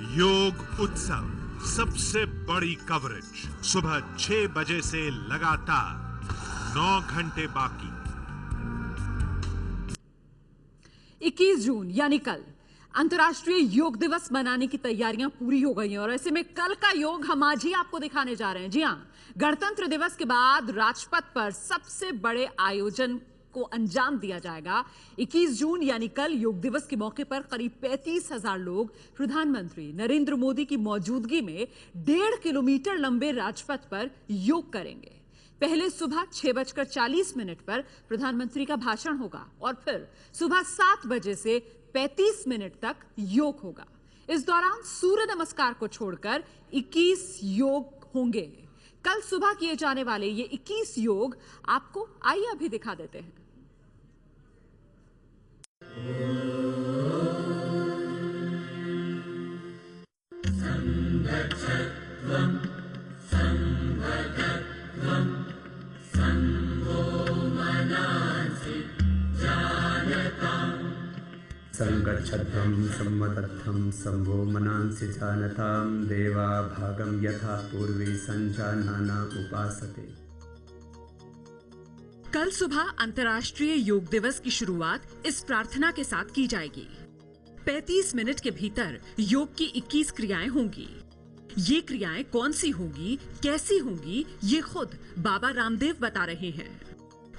योग उत्सव, सबसे बड़ी कवरेज सुबह 6 बजे से लगातार 9 घंटे बाकी। 21 जून यानी कल अंतर्राष्ट्रीय योग दिवस मनाने की तैयारियां पूरी हो गई हैं और ऐसे में कल का योग हम आज ही आपको दिखाने जा रहे हैं। जी हां, गणतंत्र दिवस के बाद राजपथ पर सबसे बड़े आयोजन को अंजाम दिया जाएगा। 21 जून यानी कल योग दिवस के मौके पर करीब 35,000 लोग प्रधानमंत्री नरेंद्र मोदी की मौजूदगी में 1.5 किलोमीटर लंबे राजपथ पर योग करेंगे। पहले सुबह 6:40 पर प्रधानमंत्री का भाषण होगा और फिर सुबह 7 बजे से 35 मिनट तक योग होगा। इस दौरान सूर्य नमस्कार को छोड़कर 21 योग होंगे। कल सुबह किए जाने वाले ये 21 योग आपको आइए अभी दिखा देते हैं। संगच्छध्वं सम्मतध्वं संभो मनांसि जानतां देवा भागं यथा पूर्वे संजानाना उपासते। कल सुबह अंतर्राष्ट्रीय योग दिवस की शुरुआत इस प्रार्थना के साथ की जाएगी। 35 मिनट के भीतर योग की 21 क्रियाएं होंगी। ये क्रियाएं कौन सी होंगी, कैसी होंगी, ये खुद बाबा रामदेव बता रहे हैं।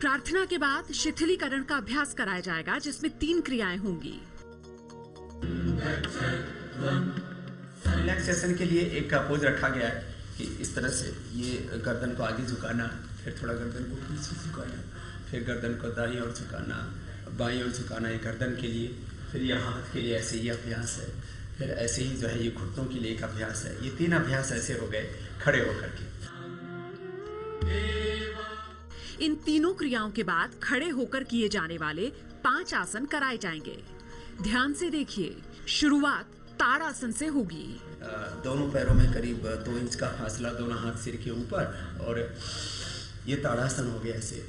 प्रार्थना के बाद शिथिलीकरण का अभ्यास कराया जाएगा, जिसमें 3 क्रियाएं होंगी। रिलैक्सेशन के लिए एक पोज रखा गया है कि इस तरह से ये गर्दन को आगे झुकाना, फिर थोड़ा गर्दन को पीछे झुकाना, फिर गर्दन को दाईं ओर झुकाना, बाईं ओर झुकाना, ये गर्दन के लिए। फिर ये हाथ के लिए ऐसे ही अभ्यास है। फिर ऐसे ही जो है ये घुटनों के लिए एक अभ्यास है। ये 3 अभ्यास ऐसे हो गए खड़े होकर के। इन तीनों क्रियाओं के बाद खड़े होकर किए जाने वाले 5 आसन कराए जाएंगे। ध्यान से देखिए, शुरुआत ताड़ासन से होगी। दोनों पैरों में करीब 2 इंच का फासला, दोनों हाथ सिर के ऊपर, और ये ताड़ासन हो गया। ऐसे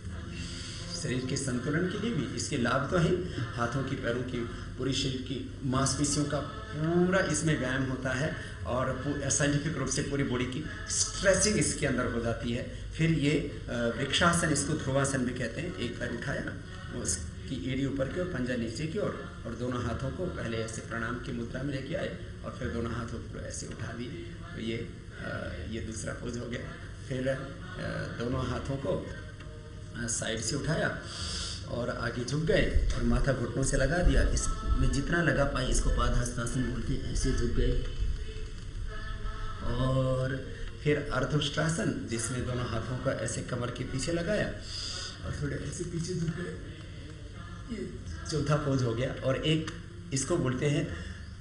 शरीर के संतुलन के लिए भी इसके लाभ तो हैं। हाथों की, पैरों की, पूरी शरीर की मांसपेशियों का पूरा इसमें व्यायाम होता है और साइंटिफिक रूप से पूरी बॉडी की स्ट्रेचिंग इसके अंदर हो जाती है। फिर ये वृक्षासन, इसको ध्रुवासन भी कहते हैं। एक पैर उठाया, उसकी एड़ी ऊपर की और पंजा नीचे की ओर, और दोनों हाथों को पहले ऐसे प्रणाम की मुद्रा में लेके आए और फिर दोनों हाथों को ऐसे उठा दिए। तो ये दूसरा पोज हो गया। फिर दोनों हाथों को साइड से उठाया और आगे झुक गए और माथा घुटनों से लगा दिया। इसमें जितना लगा पाए इसको पादहस्तासन बोलते हैं। ऐसे झुक गए और फिर अर्धोष्ट्रासन, जिसमें दोनों हाथों का ऐसे कमर के पीछे लगाया और थोड़े ऐसे पीछे झुक गए। ये चौथा पोज हो गया। और एक इसको बोलते हैं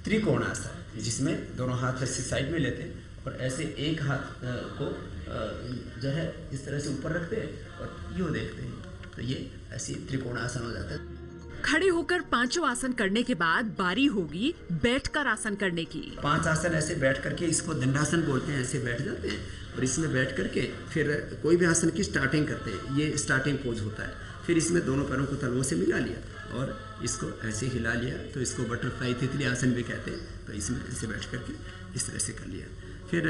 त्रिकोणासन, जिसमें दोनों हाथ ऐसे साइड में लेते हैं और ऐसे एक हाथ को जो है इस तरह से ऊपर रखते हैं और यूँ देखते हैं। तो ये ऐसे त्रिकोणासन हो जाता है। खड़े होकर 5 आसन करने के बाद बारी होगी बैठकर आसन करने की। 5 आसन ऐसे बैठ करके, इसको दंडासन बोलते हैं। ऐसे बैठ जाते हैं और इसमें बैठ करके फिर कोई भी आसन की स्टार्टिंग करते हैं। ये स्टार्टिंग पोज होता है। फिर इसमें दोनों पैरों को तलवों से मिला लिया और इसको ऐसे हिला लिया। तो इसको बटरफ्लाई तितली आसन भी कहते हैं। तो इसमें ऐसे बैठ करके इस तरह से कर लिया। फिर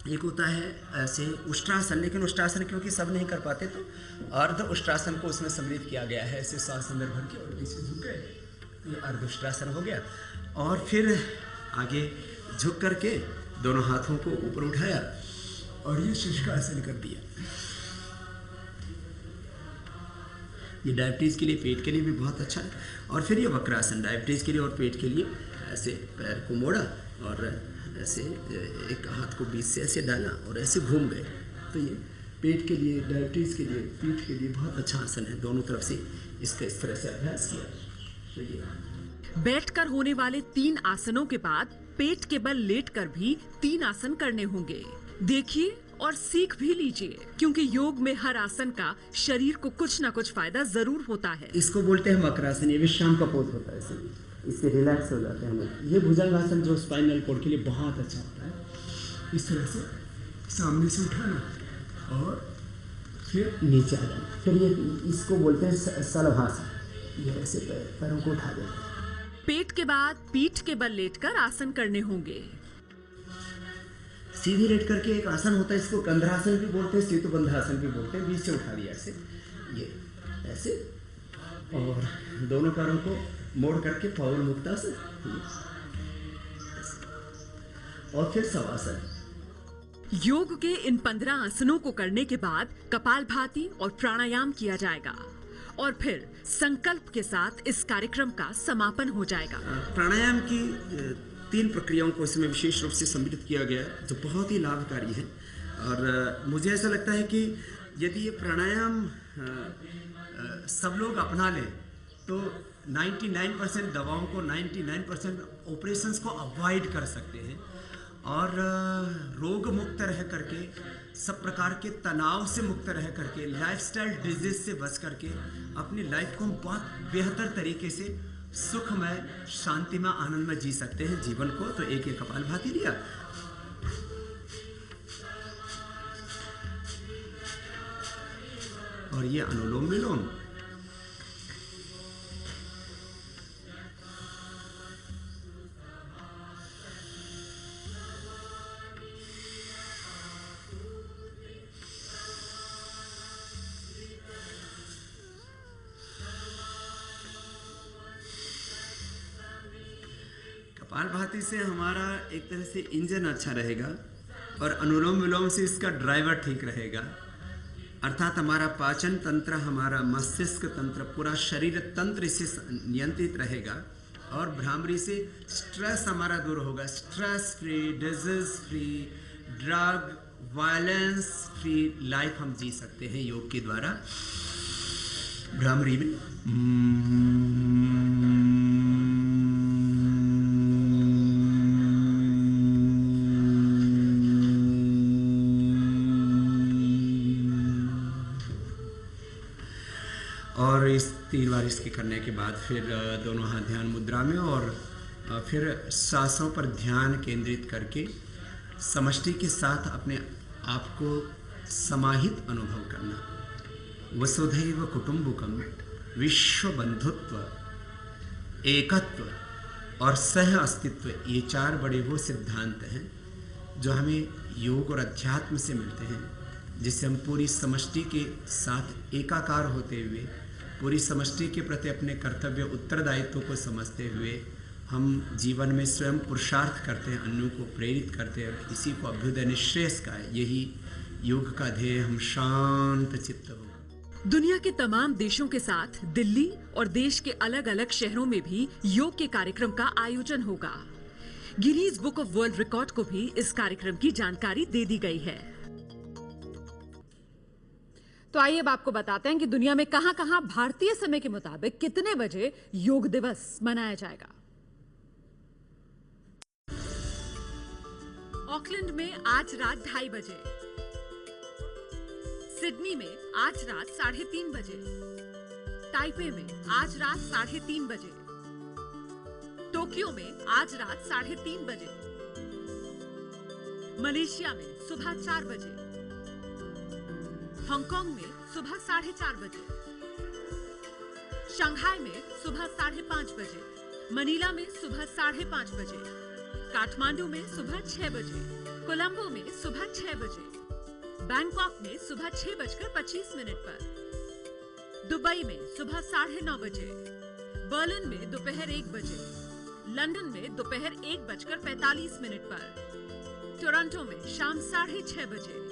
एक होता है ऐसे उष्ट्रासन, लेकिन उष्ट्रासन क्योंकि सब नहीं कर पाते तो अर्ध उष्ट्रासन को उसमें सम्मिलित किया गया है। ऐसे श्वास अंदर भर के और पीछे झुक गए, ये अर्ध उष्ट्रासन हो गया। और फिर आगे झुक करके दोनों हाथों को ऊपर उठाया और ये शुष्कासन कर दिया। ये डायबिटीज के लिए, पेट के लिए भी बहुत अच्छा है। और फिर ये वक्रासन, डायबिटीज के लिए और पेट के लिए। ऐसे पैर को मोड़ा और ऐसे एक हाथ को बीच से ऐसे डाला और ऐसे घूम गए। तो ये पेट के लिए, डायबिटीज के लिए, पीठ के लिए बहुत अच्छा आसन है। दोनों तरफ से इसका इस तरह से अभ्यास किया। तो ये बैठकर होने वाले 3 आसनों के बाद पेट के बल लेटकर भी 3 आसन करने होंगे। देखिए और सीख भी लीजिए, क्योंकि योग में हर आसन का शरीर को कुछ ना कुछ फायदा जरूर होता है। इसको बोलते हैं मकरासन। ये विश्राम का पोज होता है। इससे रिलैक्स हो जाते हैं हम लोग। ये भुजंगासन जो स्पाइनल कोड के लिए बहुत अच्छा होता है। इस तरह से सामने से उठाना और फिर नीचे आ जाना। फिर ये इसको बोलते हैं सलभासन। ये ऐसे पैरों को उठा देते हैं। पेट के बाद पीठ के बल लेटकर आसन करने होंगे। सीधे लेट करके एक आसन होता है, इसको कंधरासन भी बोलते हैं, सेतुबंधासन भी बोलते हैं। बीच से उठा दिया ऐसे, ये ऐसे, और दोनों पैरों को मोड़ करके पवन मुक्तासन, और फिर शवासन। योग के इन 15 आसनों को करने के बाद कपालभाति और प्राणायाम किया जाएगा और फिर संकल्प के साथ इस कार्यक्रम का समापन हो जाएगा। प्राणायाम की 3 प्रक्रियाओं को इसमें विशेष रूप से सम्मिलित किया गया है, जो बहुत ही लाभकारी है। और मुझे ऐसा लगता है कि यदि ये प्राणायाम सब लोग अपना लें तो 99% दवाओं को, 99% ऑपरेशंस को अवॉइड कर सकते हैं और रोग मुक्त रह करके, सब प्रकार के तनाव से मुक्त रह करके, लाइफस्टाइल डिजीज से बच करके अपनी लाइफ को बहुत बेहतर तरीके से सुखमय, शांतिमय, आनंदमय जी सकते हैं जीवन को। तो एक कपालभाति लिया, और ये अनुलोम विलोम, कपालभाति से हमारा एक तरह से इंजन अच्छा रहेगा और अनुलोम विलोम से इसका ड्राइवर ठीक रहेगा। अर्थात हमारा पाचन तंत्र, हमारा मस्तिष्क तंत्र, पूरा शरीर तंत्र इससे नियंत्रित रहेगा और भ्रामरी से स्ट्रेस हमारा दूर होगा। Stress free, disease free, drug, violence free life हम जी सकते हैं योग के द्वारा। भ्रामरी में और इस 3 बार इसके करने के बाद फिर दोनों हाथ ध्यान मुद्रा में, और फिर सांसों पर ध्यान केंद्रित करके समष्टि के साथ अपने आप को समाहित अनुभव करना। वसुधैव कुटुंबकम, विश्व बंधुत्व, एकत्व और सह अस्तित्व, ये 4 बड़े वो सिद्धांत हैं जो हमें योग और अध्यात्म से मिलते हैं, जिससे हम पूरी समष्टि के साथ एकाकार होते हुए, पूरी समष्टि के प्रति अपने कर्तव्य उत्तरदायित्व को समझते हुए हम जीवन में स्वयं पुरुषार्थ करते हैं, अन्यों को प्रेरित करते हैं, इसी को अभ्युदय निश्रेयस का है। यही योग का ध्येय, हम शांत चित्त हो। दुनिया के तमाम देशों के साथ दिल्ली और देश के अलग अलग शहरों में भी योग के कार्यक्रम का आयोजन होगा। Guinness book of world record को भी इस कार्यक्रम की जानकारी दे दी गई है। तो आइए अब आपको बताते हैं कि दुनिया में कहां-कहां भारतीय समय के मुताबिक कितने बजे योग दिवस मनाया जाएगा। ऑकलैंड में आज रात 2:30 बजे, सिडनी में आज रात 3:30 बजे, ताइपे में आज रात 3:30 बजे, टोक्यो में आज रात 3:30 बजे, मलेशिया में सुबह 4 बजे, हांगकांग में सुबह 4:30 बजे, शंघाई में सुबह 5:30 बजे, मनीला में सुबह 5:30 बजे, काठमांडू में सुबह 6 बजे, कोलंबो में सुबह 6 बजे, बैंकॉक में सुबह 6:25 पर, दुबई में सुबह 9:30 बजे, बर्लिन में दोपहर 1 बजे, लंदन में दोपहर 1:45 पर, टोरंटो में शाम 6:30 बजे,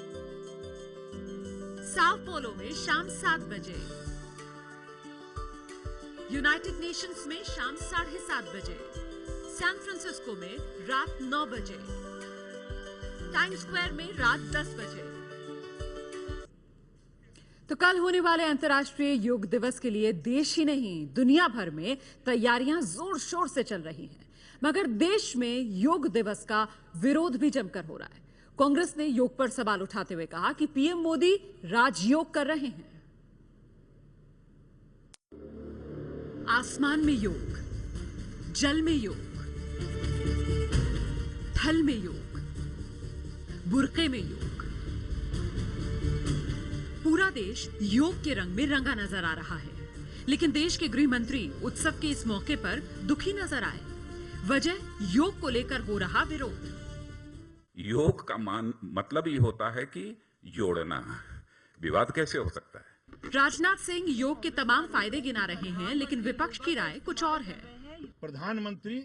साओ पोलो में शाम 7 बजे, यूनाइटेड नेशंस में शाम 7:30 बजे, सैन फ्रांसिस्को में रात 9 बजे, टाइम्स स्क्वायर में रात 10 बजे। तो कल होने वाले अंतर्राष्ट्रीय योग दिवस के लिए देश ही नहीं दुनिया भर में तैयारियां जोर शोर से चल रही हैं, मगर देश में योग दिवस का विरोध भी जमकर हो रहा है। कांग्रेस ने योग पर सवाल उठाते हुए कहा कि पीएम मोदी राजयोग कर रहे हैं। आसमान में योग, जल में योग, थल में योग, बुर्के में योग, पूरा देश योग के रंग में रंगा नजर आ रहा है। लेकिन देश के गृह मंत्री उत्सव के इस मौके पर दुखी नजर आए। वजह योग को लेकर हो रहा विरोध। योग का मतलब ही होता है कि जोड़ना। विवाद कैसे हो सकता है? राजनाथ सिंह योग के तमाम फायदे गिना रहे हैं, लेकिन विपक्ष की राय कुछ और है। प्रधानमंत्री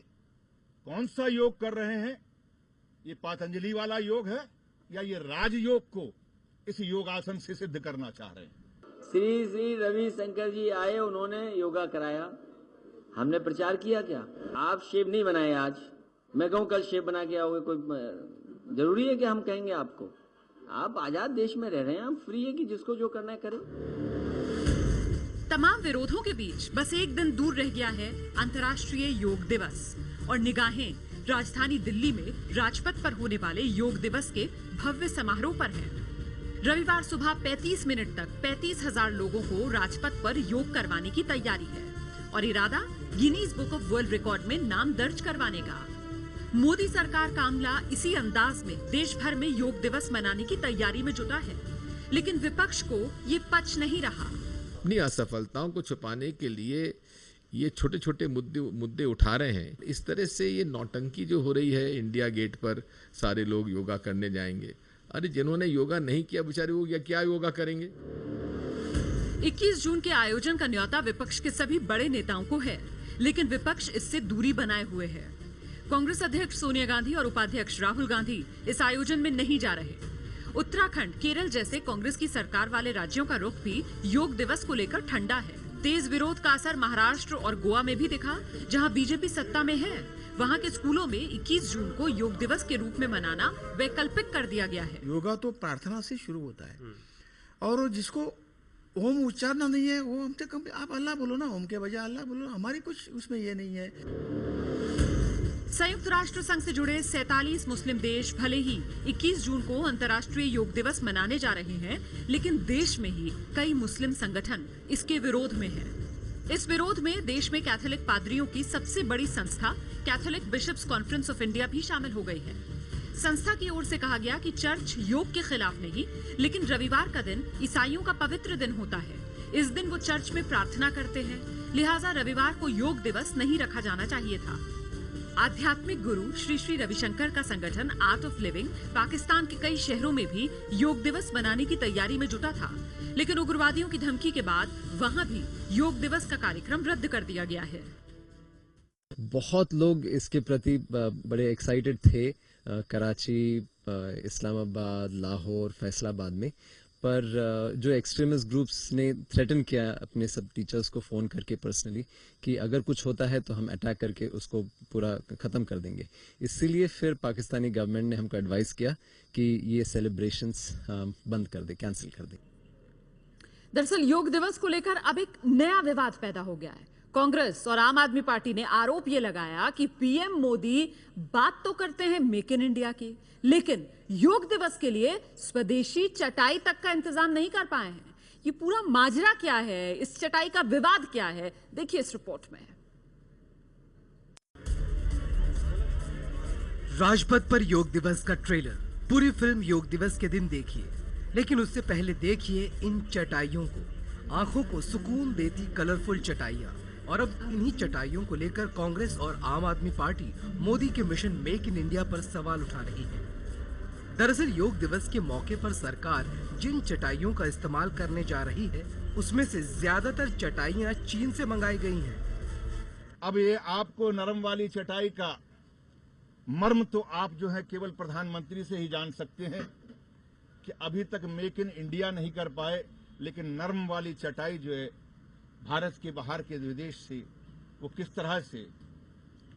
कौन सा योग कर रहे हैं? ये पतंजलि वाला योग है या ये राजयोग को इस योगासन से सिद्ध करना चाह रहे हैं? श्री श्री रविशंकर जी आए, उन्होंने योगा कराया, हमने प्रचार किया क्या? आप शेप नहीं बनाए आज, मैं कहूँ कल शेप बना के आओगे, कोई जरूरी है कि हम कहेंगे आपको? आप आजाद देश में रह रहे हैं, आप फ्री है कि जिसको जो करना है करे। तमाम विरोधों के बीच बस एक दिन दूर रह गया है अंतर्राष्ट्रीय योग दिवस, और निगाहें राजधानी दिल्ली में राजपथ पर होने वाले योग दिवस के भव्य समारोह पर हैं। रविवार सुबह 35 मिनट तक 35,000 लोगों को राजपथ पर योग करवाने की तैयारी है और इरादा Guinness book of world record में नाम दर्ज करवाने का। मोदी सरकार का अमला इसी अंदाज में देश भर में योग दिवस मनाने की तैयारी में जुटा है, लेकिन विपक्ष को ये पच नहीं रहा। अपनी असफलताओं को छुपाने के लिए ये छोटे छोटे मुद्दे उठा रहे हैं। इस तरह से ये नौटंकी जो हो रही है, इंडिया गेट पर सारे लोग योगा करने जाएंगे। अरे जिन्होंने योगा नहीं किया बेचारे वो क्या योगा करेंगे? 21 जून के आयोजन का न्योता विपक्ष के सभी बड़े नेताओं को है, लेकिन विपक्ष इससे दूरी बनाए हुए है। कांग्रेस अध्यक्ष सोनिया गांधी और उपाध्यक्ष राहुल गांधी इस आयोजन में नहीं जा रहे। उत्तराखंड, केरल जैसे कांग्रेस की सरकार वाले राज्यों का रुख भी योग दिवस को लेकर ठंडा है। तेज विरोध का असर महाराष्ट्र और गोवा में भी दिखा, जहां बीजेपी सत्ता में है। वहां के स्कूलों में 21 जून को योग दिवस के रूप में मनाना वैकल्पिक कर दिया गया है। योगा तो प्रार्थना से शुरू होता है, और जिसको ओम उच्चारण नहीं है वो हमसे कम, आप अल्लाह बोलो ना, ओम के बजाय अल्लाह बोलो, हमारी कुछ उसमें ये नहीं है। संयुक्त राष्ट्र संघ से जुड़े 47 मुस्लिम देश भले ही 21 जून को अंतर्राष्ट्रीय योग दिवस मनाने जा रहे हैं, लेकिन देश में ही कई मुस्लिम संगठन इसके विरोध में हैं। इस विरोध में देश में कैथोलिक पादरियों की सबसे बड़ी संस्था Catholic bishops conference of India भी शामिल हो गई है। संस्था की ओर से कहा गया कि चर्च योग के खिलाफ नहीं, लेकिन रविवार का दिन ईसाइयों का पवित्र दिन होता है। इस दिन वो चर्च में प्रार्थना करते हैं, लिहाजा रविवार को योग दिवस नहीं रखा जाना चाहिए था। आध्यात्मिक गुरु श्री श्री रविशंकर का संगठन आर्ट ऑफ लिविंग पाकिस्तान के कई शहरों में भी योग दिवस मनाने की तैयारी में जुटा था, लेकिन उग्रवादियों की धमकी के बाद वहां भी योग दिवस का कार्यक्रम रद्द कर दिया गया है। बहुत लोग इसके प्रति बड़े एक्साइटेड थे, कराची, इस्लामाबाद, लाहौर, फैसलाबाद में, पर जो एक्सट्रीमिस्ट ग्रुप्स ने थ्रेटन किया अपने सब टीचर्स को फ़ोन करके पर्सनली कि अगर कुछ होता है तो हम अटैक करके उसको पूरा ख़त्म कर देंगे। इसीलिए फिर पाकिस्तानी गवर्नमेंट ने हमको एडवाइस किया कि ये सेलिब्रेशंस बंद कर दे, कैंसिल कर दे। दरअसल योग दिवस को लेकर अब एक नया विवाद पैदा हो गया है। कांग्रेस और आम आदमी पार्टी ने आरोप ये लगाया कि पीएम मोदी बात तो करते हैं मेक इन इंडिया की, लेकिन योग दिवस के लिए स्वदेशी चटाई तक का इंतजाम नहीं कर पाए हैं। ये पूरा माजरा क्या है, इस चटाई का विवाद क्या है, देखिए इस रिपोर्ट में। राजपथ पर योग दिवस का ट्रेलर। पूरी फिल्म योग दिवस के दिन देखिए, लेकिन उससे पहले देखिए इन चटाइयों को। आंखों को सुकून देती कलरफुल चटाइयां, और अब इन्हीं चटाइयों को लेकर कांग्रेस और आम आदमी पार्टी मोदी के मिशन मेक इन इंडिया पर सवाल उठा रही है। दरअसल योग दिवस के मौके पर सरकार जिन चटाइयों का इस्तेमाल करने जा रही है, उसमें से ज्यादातर चटाइयां चीन से मंगाई गई हैं। अब ये आपको नरम वाली चटाई का मर्म तो आप जो है केवल प्रधानमंत्री से ही जान सकते हैं कि अभी तक मेक इन इंडिया नहीं कर पाए, लेकिन नरम वाली चटाई जो है भारत के बाहर के विदेश से वो किस तरह से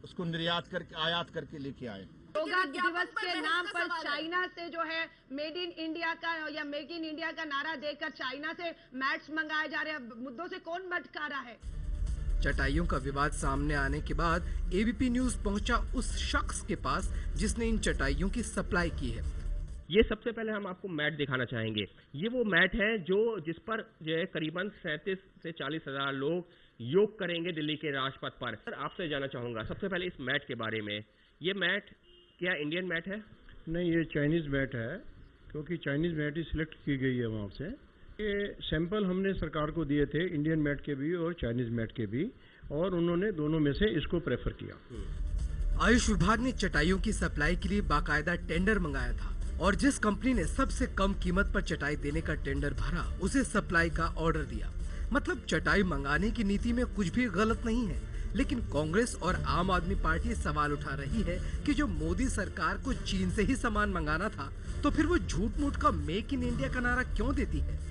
उसको निर्यात करके आयात करके लेके आए। योगा दिवस के नाम पर चाइना से जो है मेड इन इंडिया का या मेक इन इंडिया का नारा देकर चाइना से मैट्स मंगाए जा रहे हैं। मुद्दों से कौन भटका रहा है? चटाइयों का विवाद सामने आने के बाद एबीपी न्यूज पहुंचा उस शख्स के पास जिसने इन चटाइयों की सप्लाई की है। ये सबसे पहले हम आपको मैट दिखाना चाहेंगे। ये वो मैट है जिस पर जो है करीबन 37 से 40 हजार लोग योग करेंगे दिल्ली के राजपथ पर। सर, आपसे जानना चाहूंगा सबसे पहले इस मैट के बारे में। ये मैट क्या इंडियन मैट है? नहीं, ये चाइनीज मैट है, क्योंकि चाइनीज मैट ही सिलेक्ट की गई है वहाँ से। ये सैंपल हमने सरकार को दिए थे, इंडियन मैट के भी और चाइनीज मैट के भी, और उन्होंने दोनों में से इसको प्रेफर किया। आयुष विभाग ने चटाइयों की सप्लाई के लिए बाकायदा टेंडर मंगाया था और जिस कंपनी ने सबसे कम कीमत पर चटाई देने का टेंडर भरा उसे सप्लाई का ऑर्डर दिया। मतलब चटाई मंगाने की नीति में कुछ भी गलत नहीं है, लेकिन कांग्रेस और आम आदमी पार्टी सवाल उठा रही है कि जो मोदी सरकार को चीन से ही सामान मंगाना था तो फिर वो झूठ मूठ का मेक इन इंडिया का नारा क्यों देती है।